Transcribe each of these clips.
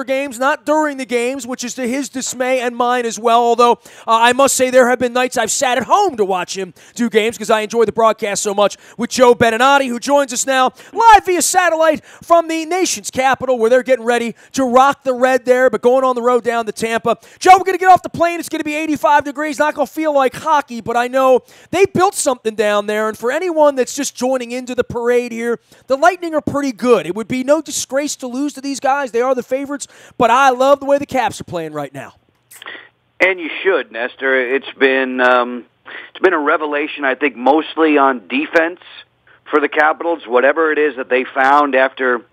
games, not during the games, which is to his dismay and mine as well, although I must say there have been nights I've sat at home to watch him do games because I enjoy the broadcast so much, with Joe Beninati, who joins us now live via satellite from the nation's capital, where they're getting ready to rock the red there, but going on the road down to Tampa. Joe, we're going to get off the plane. It's going to be 85 degrees. Not going to feel like hockey, but I know they built something down there, and for anyone that's just joining into the parade here, the Lightning are pretty good. It would be no disgrace to lose to these guys. They are the favorites. But I love the way the Caps are playing right now. And you should, Nestor. It's been a revelation, I think, mostly on defense for the Capitals. Whatever it is that they found after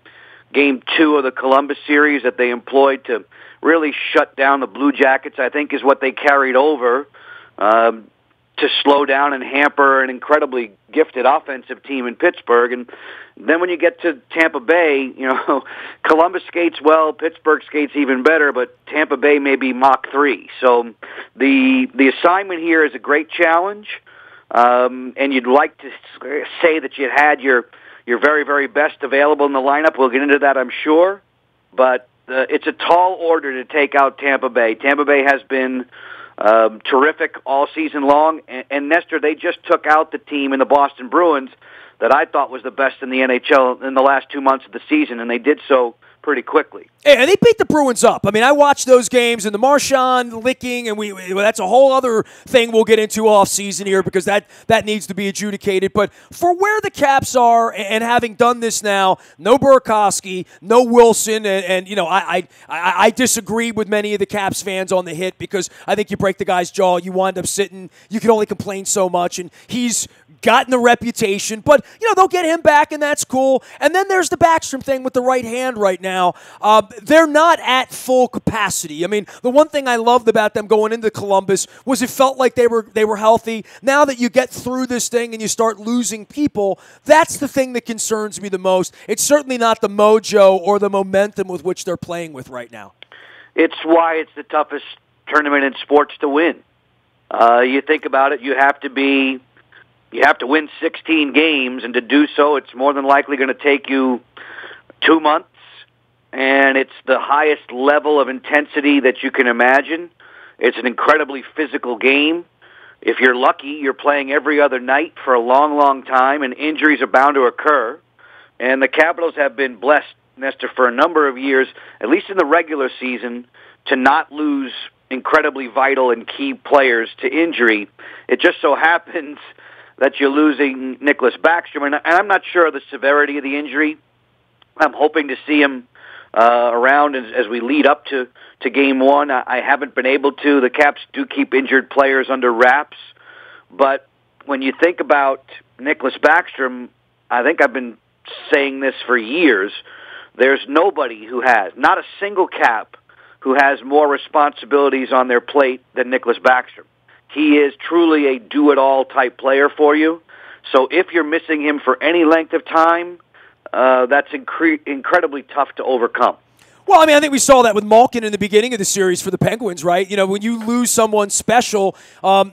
Game 2 of the Columbus series that they employed to really shut down the Blue Jackets, I think, is what they carried over to slow down and hamper an incredibly gifted offensive team in Pittsburgh. And then when you get to Tampa Bay, Columbus skates well, Pittsburgh skates even better, but Tampa Bay may be Mach 3. So the assignment here is a great challenge, and you'd like to say that you had your very, very best available in the lineup. We'll get into that, I'm sure, but it's a tall order to take out Tampa Bay. Tampa Bay has been terrific all season long. And Nestor, they just took out the team in the Boston Bruins that I thought was the best in the NHL in the last 2 months of the season, and they did so pretty quickly. And they beat the Bruins up. I mean, I watched those games and the Marchand licking, and that's a whole other thing we'll get into off season here because that needs to be adjudicated. But for where the Caps are and having done this now, no Burakovsky, no Wilson, and I disagree with many of the Caps fans on the hit because I think you break the guy's jaw, you wind up sitting, you can only complain so much, and he's gotten the reputation, but they'll get him back, and that's cool. And then there's the Backstrom thing with the right hand right now. They're not at full capacity. I mean, the one thing I loved about them going into Columbus was it felt like they were healthy. Now that you get through this thing and you start losing people, that's the thing that concerns me the most. It's certainly not the mojo or the momentum with which they're playing with right now. It's why it's the toughest tournament in sports to win. You think about it, you have to win 16 games, and to do so, it's more than likely going to take you 2 months, and it's the highest level of intensity that you can imagine. It's an incredibly physical game. If you're lucky, you're playing every other night for a long, long time, and injuries are bound to occur. And the Capitals have been blessed, Nestor, for a number of years, at least in the regular season, to not lose incredibly vital and key players to injury. It just so happens that you're losing Nicholas Backstrom, and I'm not sure of the severity of the injury. I'm hoping to see him around as we lead up to Game 1. I haven't been able to. The Caps do keep injured players under wraps, but when you think about Nicholas Backstrom, I think I've been saying this for years, there's nobody who has, not a single Cap, who has more responsibilities on their plate than Nicholas Backstrom. He is truly a do-it-all type player for you. So if you're missing him for any length of time, that's incredibly tough to overcome. Well, I mean, I think we saw that with Malkin in the beginning of the series for the Penguins, right? When you lose someone special, and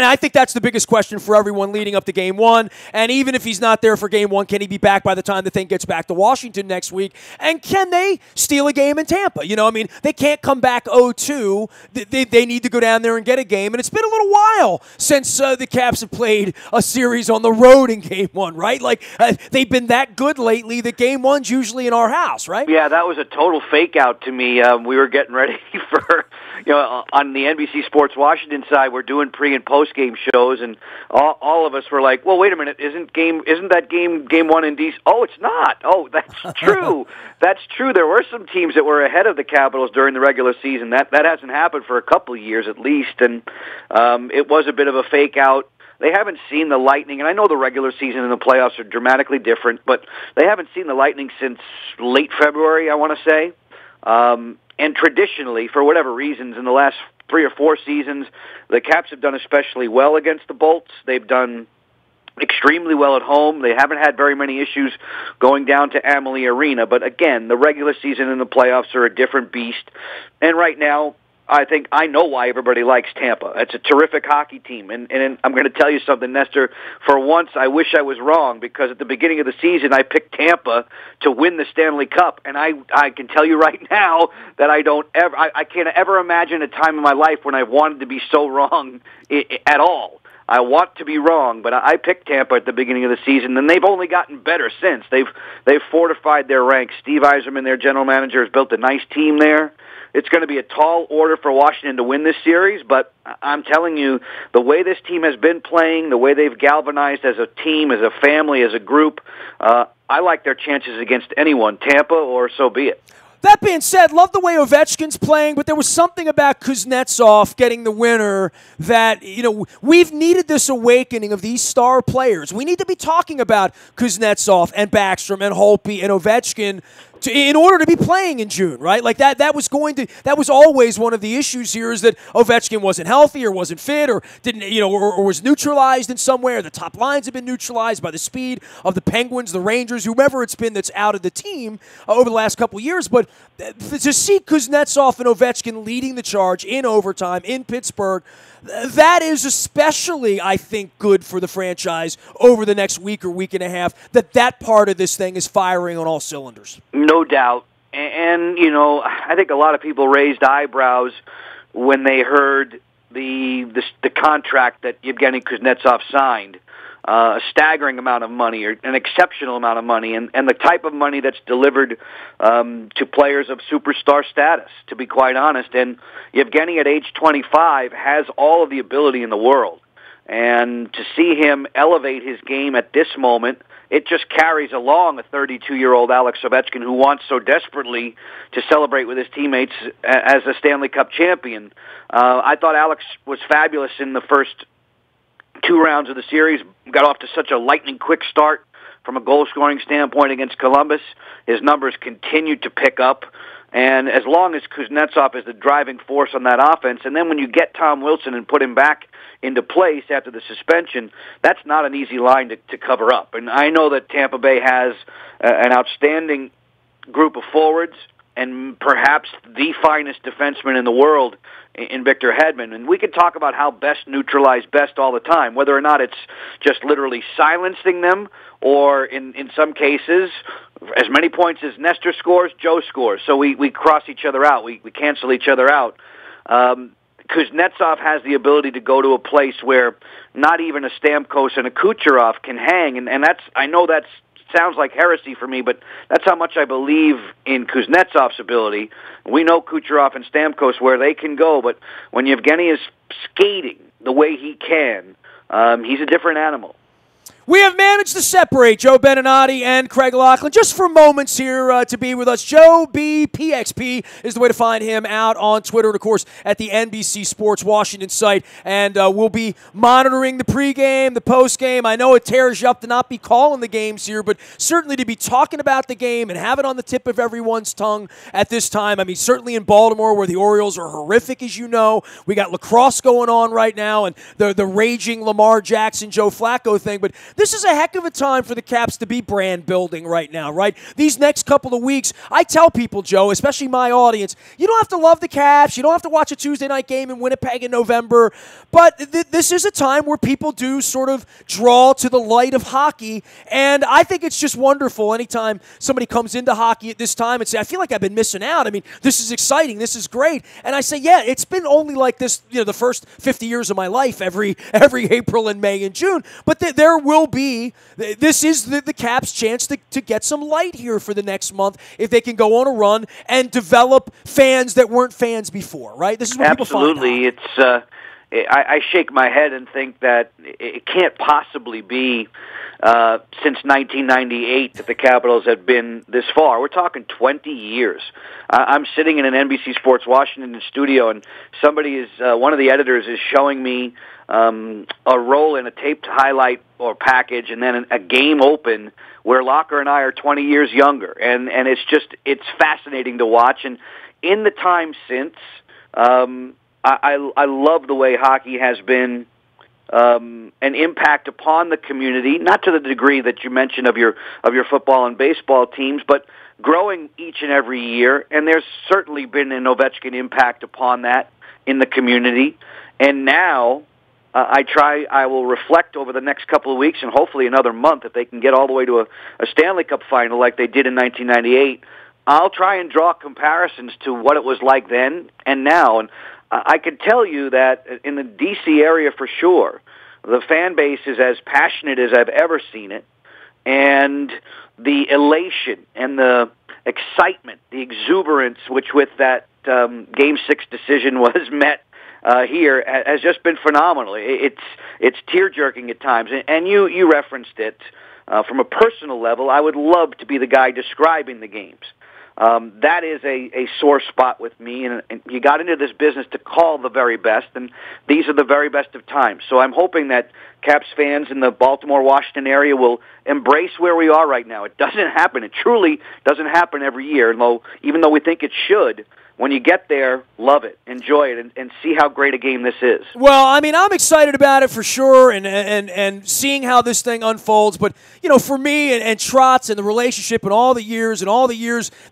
I think that's the biggest question for everyone leading up to Game 1. And even if he's not there for Game 1, can he be back by the time the thing gets back to Washington next week? And can they steal a game in Tampa? I mean, they can't come back 0-2. They need to go down there and get a game. And it's been a little while since the Caps have played a series on the road in Game 1, right? They've been that good lately that Game 1's usually in our house, right? Yeah, that was a total fake out to me. We were getting ready for, on the NBC Sports Washington side, we're doing pre and post game shows, and all of us were like, "Well, wait a minute, isn't that game 1 in DC?" Oh, it's not. Oh, that's true. That's true. There were some teams that were ahead of the Capitals during the regular season. That hasn't happened for a couple of years at least, and it was a bit of a fake out. They haven't seen the Lightning, and I know the regular season and the playoffs are dramatically different, but they haven't seen the Lightning since late February, I want to say. And traditionally, for whatever reasons, in the last 3 or 4 seasons, the Caps have done especially well against the Bolts. They've done extremely well at home. They haven't had very many issues going down to Amalie Arena. But again, the regular season and the playoffs are a different beast. And right now, I think I know why everybody likes Tampa. It's a terrific hockey team. And I'm going to tell you something, Nestor. For once, I wish I was wrong, because at the beginning of the season, I picked Tampa to win the Stanley Cup. And I can tell you right now that I can't ever imagine a time in my life when I wanted to be so wrong at all. I want to be wrong, but I picked Tampa at the beginning of the season, and they've only gotten better since. They've fortified their ranks. Steve Yzerman, their general manager, has built a nice team there. It's going to be a tall order for Washington to win this series, but I'm telling you, the way this team has been playing, the way they've galvanized as a team, as a family, as a group, I like their chances against anyone, Tampa or so be it. That being said, love the way Ovechkin's playing, but there was something about Kuznetsov getting the winner that, we've needed this awakening of these star players. We need to be talking about Kuznetsov and Backstrom and Holtby and Ovechkin in order to be playing in June, right? Like that was always one of the issues here, is that Ovechkin wasn't healthy or wasn't fit or didn't, or was neutralized in some way, or the top lines have been neutralized by the speed of the Penguins, the Rangers, whomever it's been that's out of the team over the last couple of years. But to see Kuznetsov and Ovechkin leading the charge in overtime in Pittsburgh, that is especially, I think, good for the franchise over the next week or week and a half, that part of this thing is firing on all cylinders. No doubt. And I think a lot of people raised eyebrows when they heard the contract that Yevgeny Kuznetsov signed. A staggering amount of money, or an exceptional amount of money, and the type of money that's delivered to players of superstar status, to be quite honest. And Yevgeny, at age 25, has all of the ability in the world. And to see him elevate his game at this moment, it just carries along a 32-year-old Alex Ovechkin, who wants so desperately to celebrate with his teammates as a Stanley Cup champion. I thought Alex was fabulous in the first 2 rounds of the series, got off to such a lightning-quick start from a goal-scoring standpoint against Columbus. His numbers continued to pick up, and as long as Kuznetsov is the driving force on that offense, and then when you get Tom Wilson and put him back into place after the suspension, that's not an easy line to cover up. And I know that Tampa Bay has an outstanding group of forwards, and perhaps the finest defenseman in the world in Victor Hedman. And we can talk about how best neutralize best all the time, whether or not it's just literally silencing them, or in some cases, as many points as Nestor scores, Joe scores. So we cross each other out. We cancel each other out. Kuznetsov has the ability to go to a place where not even a Stamkos and a Kucherov can hang, and I know that's sounds like heresy for me, but that's how much I believe in Kuznetsov's ability. We know Kucherov and Stamkos where they can go, but when Yevgeny is skating the way he can, he's a different animal. We have managed to separate Joe Beninati and Craig Laughlin just for moments here to be with us. Joe B. PXP is the way to find him out on Twitter and, of course, at the NBC Sports Washington site. And we'll be monitoring the pregame, the postgame. I know it tears you up to not be calling the games here, but certainly to be talking about the game and have it on the tip of everyone's tongue at this time. I mean, certainly in Baltimore, where the Orioles are horrific, as you know. We got lacrosse going on right now and the raging Lamar Jackson, Joe Flacco thing. But this is a heck of a time for the Caps to be brand building right now, right? These next couple of weeks, I tell people, Joe, especially my audience, you don't have to love the Caps. You don't have to watch a Tuesday night game in Winnipeg in November. But this is a time where people do sort of draw to the light of hockey. And I think it's just wonderful anytime somebody comes into hockey at this time and say, I feel like I've been missing out. I mean, this is exciting. This is great. And I say, yeah, it's been only like this, the first 50 years of my life, every April and May and June. But there will be, this is the Caps' chance to get some light here for the next month if they can go on a run and develop fans that weren't fans before, right? This is what people find out. It's I shake my head and think that it can't possibly be since 1998 that the Capitals have been this far. We're talking 20 years. I'm sitting in an NBC Sports Washington studio, and one of the editors is showing me a roll in a taped highlight or package, and then a game open where Locker and I are 20 years younger, and it's fascinating to watch. And in the time since, I love the way hockey has been an impact upon the community, not to the degree that you mentioned of your football and baseball teams, but growing each and every year, and there's certainly been an Ovechkin impact upon that in the community. And now I will reflect over the next couple of weeks and hopefully another month if they can get all the way to a Stanley Cup final like they did in 1998. I'll try and draw comparisons to what it was like then and now. And I can tell you that in the D.C. area for sure, the fan base is as passionate as I've ever seen it. And the elation and the excitement, the exuberance which with that Game 6 decision was met here has just been phenomenal. It's tear-jerking at times. And you referenced it. From a personal level, I would love to be the guy describing the games. That is a sore spot with me, and you got into this business to call the very best, and these are the very best of times. So I'm hoping that Caps fans in the Baltimore-Washington area will embrace where we are right now. It doesn't happen. It truly doesn't happen every year, even though we think it should. When you get there, love it, enjoy it, and see how great a game this is. Well, I mean, I'm excited about it for sure, and seeing how this thing unfolds. But for me and Trotz and the relationship and all the years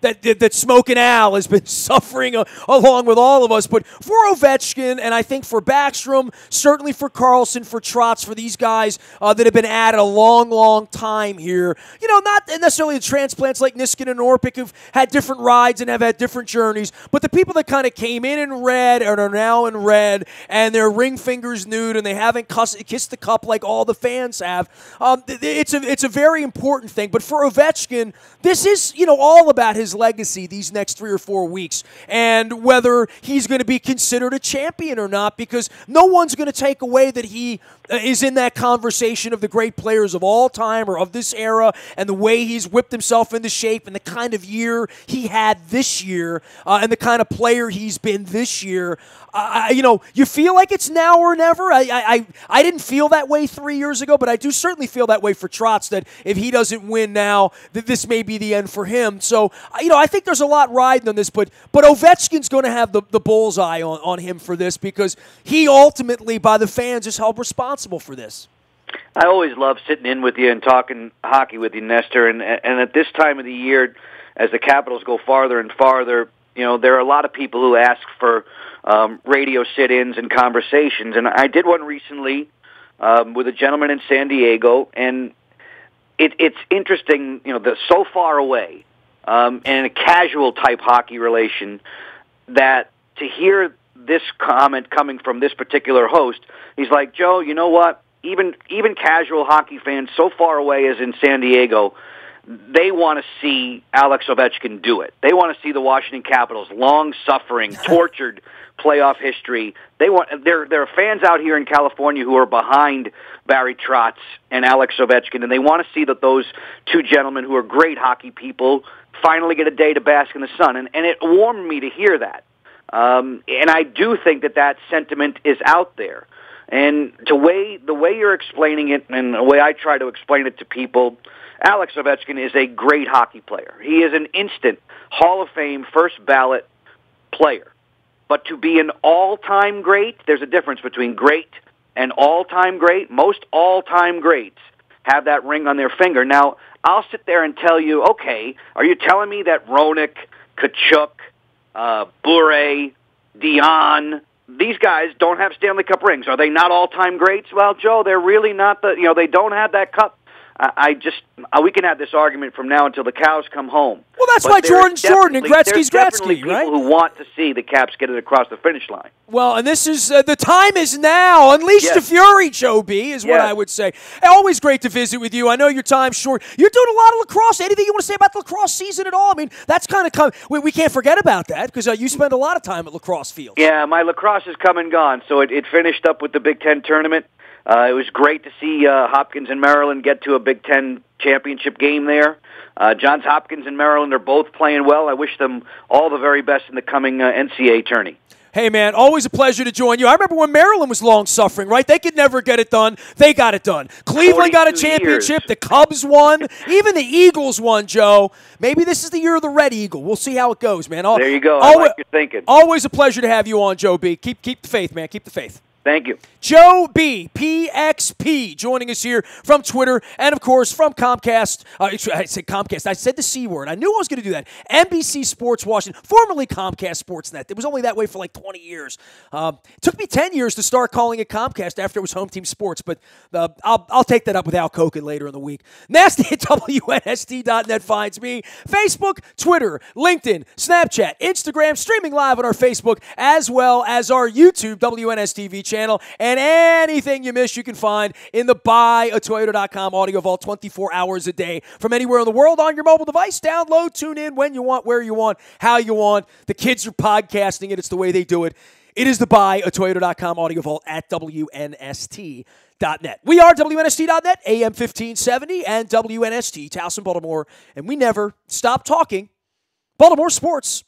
that Smokin' Al has been suffering along with all of us. But for Ovechkin, and I think for Backstrom, certainly for Carlson, for Trotz, for these guys that have been at it a long, long time here. Not necessarily the transplants like Niskin and Orpik who've had different rides and have had different journeys. But the people that kind of came in red and are now in red, and their ring fingers nude, and they haven't kissed the cup like all the fans have, it's a very important thing. But for Ovechkin, this is all about his legacy these next 3 or 4 weeks, and whether he's going to be considered a champion or not, because no one's going to take away that he is in that conversation of the great players of all time or of this era, and the way he's whipped himself into shape, and the kind of year he had this year, and the kind of player he's been this year. You feel like it's now or never. I didn't feel that way 3 years ago, but I do certainly feel that way for Trotz, that if he doesn't win now, that this may be the end for him. So, I think there's a lot riding on this, but Ovechkin's going to have the bullseye on him for this, because he ultimately, by the fans, is held responsible for this. I always love sitting in with you and talking hockey with you, Nestor, and at this time of the year, as the Capitals go farther and farther, there are a lot of people who ask for radio sit-ins and conversations, and I did one recently with a gentleman in San Diego, and it's interesting, they're so far away, and a casual type hockey relation, that to hear this comment coming from this particular host, he's like, Joe, you know what? Even casual hockey fans so far away as in San Diego, they want to see Alex Ovechkin do it. They want to see the Washington Capitals' long-suffering, tortured playoff history. There are fans out here in California who are behind Barry Trotz and Alex Ovechkin, and they want to see that those two gentlemen, who are great hockey people, finally get a day to bask in the sun. And it warmed me to hear that. And I do think that sentiment is out there. And the way you're explaining it, and the way I try to explain it to people, Alex Ovechkin is a great hockey player. He is an instant Hall of Fame first ballot player. But to be an all-time great, there's a difference between great and all-time great. Most all-time greats have that ring on their finger. Now, I'll sit there and tell you, okay, are you telling me that Roenick, Kachuk, Bure, Dion, these guys don't have Stanley Cup rings? Are they not all-time greats? Well, Joe, they're really not they don't have that cup. We can have this argument from now until the cows come home. Well, that's why Jordan's Jordan and Gretzky's Gretzky, right? People who want to see the Caps get it across the finish line. Well, and this is the time is now. Unleash the fury, Joe B, is what I would say. Always great to visit with you. I know your time's short. You're doing a lot of lacrosse. Anything you want to say about the lacrosse season at all? I mean, that's kind of we can't forget about that, because you spend a lot of time at lacrosse fields. Yeah, my lacrosse is come and gone. So it finished up with the Big Ten tournament. It was great to see Hopkins and Maryland get to a Big Ten championship game there. Johns Hopkins and Maryland are both playing well. I wish them all the very best in the coming NCAA tourney. Hey, man, always a pleasure to join you. I remember when Maryland was long-suffering, right? They could never get it done. They got it done. Cleveland got a championship. The Cubs won. Even the Eagles won, Joe. Maybe this is the year of the Red Eagle. We'll see how it goes, man. There you go. I like your thinking. Always a pleasure to have you on, Joe B. Keep the faith, man. Keep the faith. Thank you. Joe B, PXP, joining us here from Twitter and, of course, from Comcast. I said Comcast. I said the C word. I knew I was going to do that. NBC Sports Washington, formerly Comcast Sportsnet. It was only that way for like 20 years. It took me 10 years to start calling it Comcast after it was Home Team Sports, but I'll take that up with Al Koken later in the week. Nasty at WNST.net finds me. Facebook, Twitter, LinkedIn, Snapchat, Instagram, streaming live on our Facebook, as well as our YouTube WNST TV channel. And anything you miss, you can find in the buyatoyota.com audio vault 24 hours a day from anywhere in the world on your mobile device. Download, tune in when you want, where you want, how you want. The kids are podcasting it. It's the way they do it. It is the buyatoyota.com audio vault at WNST.net. We are WNST.net, AM 1570, and WNST, Towson, Baltimore. And we never stop talking Baltimore sports.